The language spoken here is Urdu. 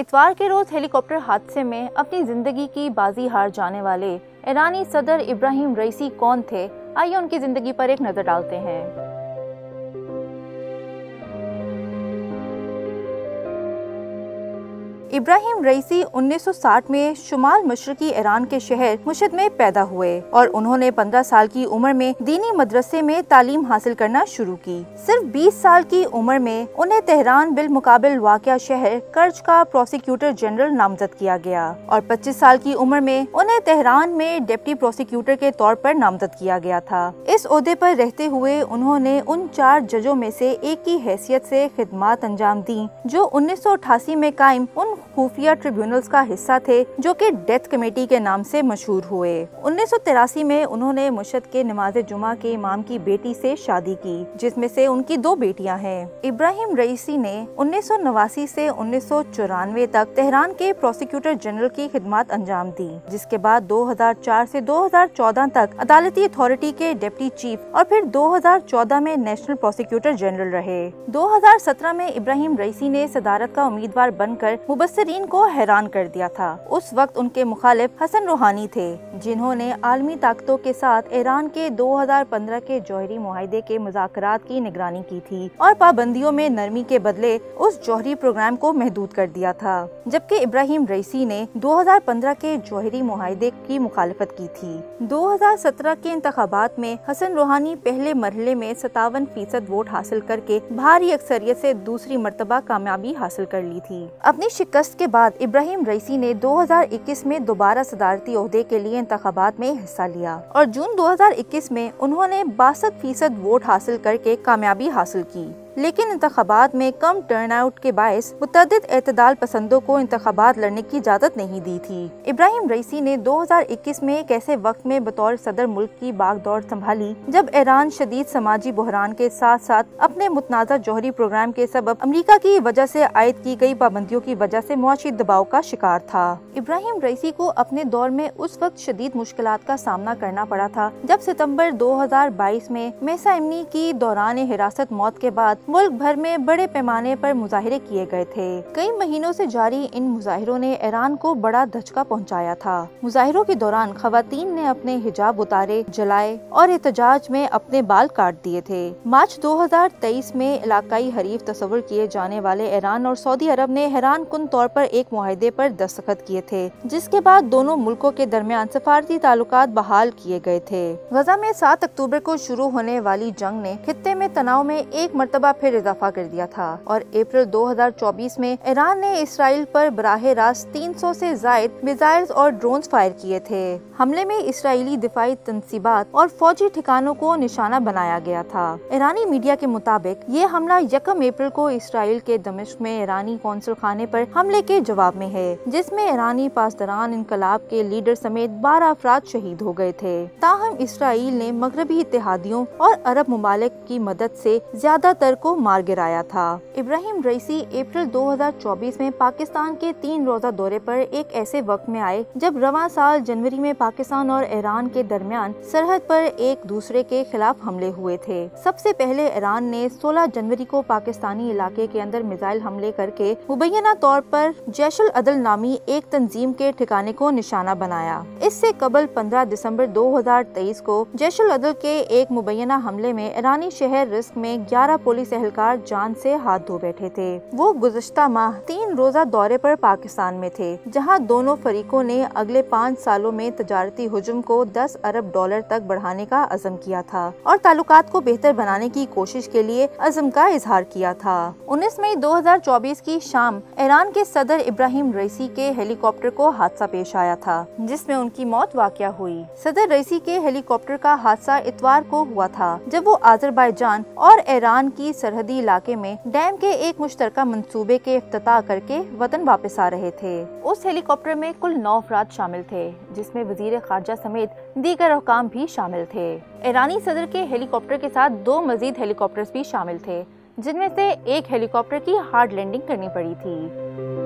اتوار کے روز ہیلی کاپٹر حادثے میں اپنی زندگی کی بازی ہار جانے والے ایرانی صدر ابراہیم رئیسی کون تھے؟ آئیے ان کی زندگی پر ایک نظر ڈالتے ہیں۔ ابراہیم رئیسی 1960 میں شمال مشرقی ایران کے شہر مشہد میں پیدا ہوئے اور انہوں نے 15 سال کی عمر میں دینی مدرسے میں تعلیم حاصل کرنا شروع کی۔ صرف 20 سال کی عمر میں انہیں تہران بالمقابل واقع شہر کرج کا پروسیکیوٹر جنرل نامزد کیا گیا اور 25 سال کی عمر میں انہیں تہران میں ڈپٹی پروسیکیوٹر کے طور پر نامزد کیا گیا تھا۔ اس عہدے پر رہتے ہوئے انہوں نے ان 4 ججوں میں سے ایک کی حیثیت سے خدمات انجام دیں جو 1988 میں قائم ان خفیہ ٹریبیونلز کا حصہ تھے جو کہ ڈیتھ کمیٹی کے نام سے مشہور ہوئے۔ 1983 میں انہوں نے مشہد کے نماز جمعہ کے امام کی بیٹی سے شادی کی جس میں سے ان کی 2 بیٹیاں ہیں۔ ابراہیم رئیسی نے 1989 سے 1994 تک تہران کے پروسیکیوٹر جنرل کی خدمات انجام دی، جس کے بعد 2004 سے 2014 تک عدالتی اتھارٹی کے ڈپٹی چیف اور پھر 2014 میں نیشنل پروسیکیوٹر جنرل رہے۔ 2017 میں ابراہیم رئیسی نے صدارت کا امیدوار بن کر مبصرین کو حیران کر دیا تھا۔ اس وقت ان کے مخالف حسن روحانی تھے جنہوں نے عالمی طاقتوں کے ساتھ ایران کے 2015 کے جوہری معاہدے کے مذاکرات کی نگرانی کی تھی اور پابندیوں میں نرمی کے بدلے اس جوہری پروگرام کو محدود کر دیا تھا، جبکہ ابراہیم رئیسی نے 2015 کے جوہری معاہدے کی مخالفت کی تھی۔ 2017 کے انتخابات میں حسن روحانی پہلے مرحلے میں 57% ووٹ حاصل کر کے بھاری اکثریت سے دوسری مرتبہ کامیابی حاصل کر لی تھی۔ اپنی شکست کے بعد ابراہیم رئیسی نے 2021 میں دوبارہ صدارتی عہدے کے لیے انتخابات میں حصہ لیا اور جون 2021 میں انہوں نے 62% ووٹ حاصل کر کے کامیابی حاصل کی، لیکن انتخابات میں کم ٹرن آؤٹ کے باعث متعدد اعتدال پسندوں کو انتخابات لڑنے کی اجازت نہیں دی تھی۔ ابراہیم رئیسی نے 2021 میں ایک ایسے وقت میں بطور صدر ملک کی باغ دوڑ سنبھالی جب ایران شدید سماجی بحران کے ساتھ ساتھ اپنے متنازع جوہری پروگرام کے سبب امریکہ کی وجہ سے عائد کی گئی پابندیوں کی وجہ سے معاشی دباؤ کا شکار تھا۔ ابراہیم رئیسی کو اپنے دور میں اس وقت شدید مشکلات کا سامنا کرنا پڑا تھا جب ستمبر 2022 میں مہسا امنی کی دوران حراست موت کے بعد ملک بھر میں بڑے پیمانے پر مظاہرے کیے گئے تھے۔ کئی مہینوں سے جاری ان مظاہروں نے ایران کو بڑا دھچکا پہنچایا تھا۔ مظاہروں کے دوران خواتین نے اپنے حجاب اتارے، جلائے اور احتجاج میں اپنے بال کاٹ دیے تھے۔ مارچ 2023 میں علاقائی حریف تصور کیے جانے والے ایران اور سعودی عرب نے حیران کن طور پر ایک معاہدے پر دستخط کیے تھے جس کے بعد دونوں ملکوں کے درمیان سفارتی تعلقات بحال کیے گئے تھے۔ غزہ میں 7 اکتوبر کو شروع ہونے والی جنگ نے خطے میں تناؤ میں ایک مرتبہ پھر اضافہ کر دیا تھا اور اپریل 2024 میں ایران نے اسرائیل پر براہ راست 300 سے زائد میزائلز اور ڈرونز فائر کیے تھے۔ حملے میں اسرائیلی دفاعی تنصیبات اور فوجی ٹھکانوں کو نشانہ بنایا گیا تھا۔ ایرانی میڈیا کے مطابق یہ حملہ 1 اپریل کو اسرائیل کے دمشق میں ایرانی قونصل خانے پر حملے کے جواب میں ہے، جس میں ایرانی پاسداران انقلاب کے لیڈر سمیت 12 افراد شہید ہو گئے تھے۔ تاہم اسرائیل نے مغربی اتحادیوں اور عرب ممالک کی مدد سے زیادہ تر کو مار گرایا تھا۔ ابراہیم رئیسی اپریل 2024 میں پاکستان کے 3 روزہ دورے پر ایک ایسے وقت میں آئے جب رواں سال جنوری میں پاکستان اور ایران کے درمیان سرحد پر ایک دوسرے کے خلاف حملے ہوئے تھے۔ سب سے پہلے ایران نے 16 جنوری کو پاکستانی علاقے کے اندر میزائل حملے کر کے مبینہ طور پر جیش العدل نامی ایک تنظیم کے ٹھکانے کو نشانہ بنایا۔ اس سے قبل 15 دسمبر 2023 کو جیش العدل کے ایک مبینہ حملے میں ایرانی شہر رزق میں 11 پولیس اہلکار جان سے ہاتھ دھو بیٹھے تھے۔ وہ گزشتہ ماہ 3 روزہ دورے پر پاکستان میں تھے جہاں دونوں فریقوں نے اگلے 5 سالوں میں تجارتی حجم کو $10 ارب تک بڑھانے کا عزم کیا تھا اور تعلقات کو بہتر بنانے کی کوشش کے لیے عزم کا اظہار کیا تھا۔ 19 مئی 2024 کی شام ایران کے صدر ابراہیم رئیسی کے ہیلی کاپٹر کو حادثہ پیش آیا تھا جس میں ان کی موت واقع ہوئی۔ صدر رئیسی کے ہیلی کاپٹر کا حادثہ اتوار کو ہوا تھا جب وہ آذربائیجان اور ایران کی سرحدی علاقے میں ڈیم کے ایک مشترکہ منصوبے کے افتتاح کر کے وطن واپس آ رہے تھے۔ اس ہیلی کاپٹر میں کل 9 افراد شامل تھے جس میں وزیر خارجہ سمیت دیگر حکام بھی شامل تھے۔ ایرانی صدر کے ہیلی کاپٹر کے ساتھ 2 مزید ہیلی کاپٹرز بھی شامل تھے جن میں سے ایک ہیلی کاپٹر کی ہارڈ لینڈنگ کرنی پڑی تھی۔